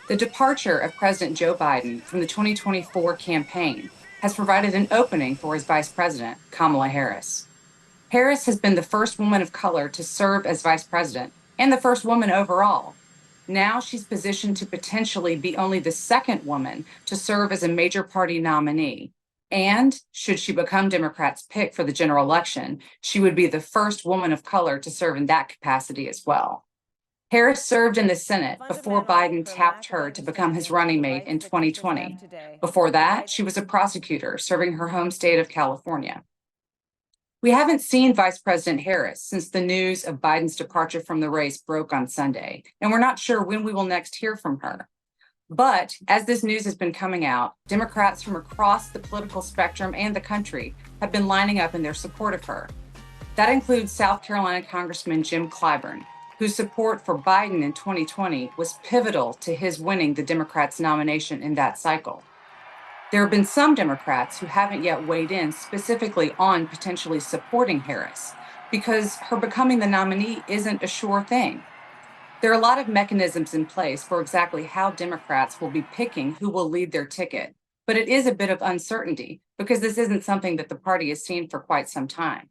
The departure of President Joe Biden from the 2024 campaign has provided an opening for his vice president, Kamala Harris. Harris has been the first woman of color to serve as vice president and the first woman overall. Now she's positioned to potentially be only the second woman to serve as a major party nominee. And should she become Democrats' pick for the general election, she would be the first woman of color to serve in that capacity as well. Harris served in the Senate before Biden tapped her to become his running mate in 2020. Before that, she was a prosecutor serving her home state of California. We haven't seen Vice President Harris since the news of Biden's departure from the race broke on Sunday, and we're not sure when we will next hear from her. But as this news has been coming out, Democrats from across the political spectrum and the country have been lining up in their support of her. That includes South Carolina Congressman Jim Clyburn, whose support for Biden in 2020 was pivotal to his winning the Democrats' nomination in that cycle. There have been some Democrats who haven't yet weighed in specifically on potentially supporting Harris because her becoming the nominee isn't a sure thing. There are a lot of mechanisms in place for exactly how Democrats will be picking who will lead their ticket, but it is a bit of uncertainty because this isn't something that the party has seen for quite some time.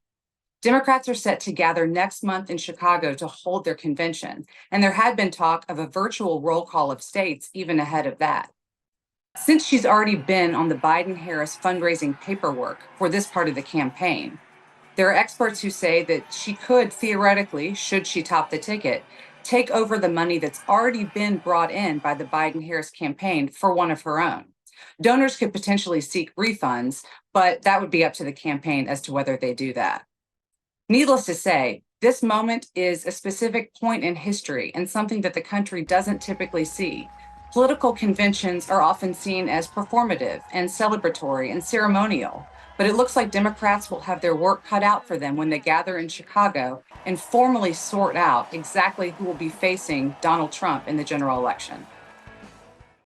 Democrats are set to gather next month in Chicago to hold their convention, and there had been talk of a virtual roll call of states even ahead of that. Since she's already been on the Biden-Harris fundraising paperwork for this part of the campaign, there are experts who say that she could theoretically, should she top the ticket, take over the money that's already been brought in by the Biden-Harris campaign for one of her own. Donors could potentially seek refunds, but that would be up to the campaign as to whether they do that. Needless to say, this moment is a specific point in history and something that the country doesn't typically see. Political conventions are often seen as performative and celebratory and ceremonial, but it looks like Democrats will have their work cut out for them when they gather in Chicago and formally sort out exactly who will be facing Donald Trump in the general election.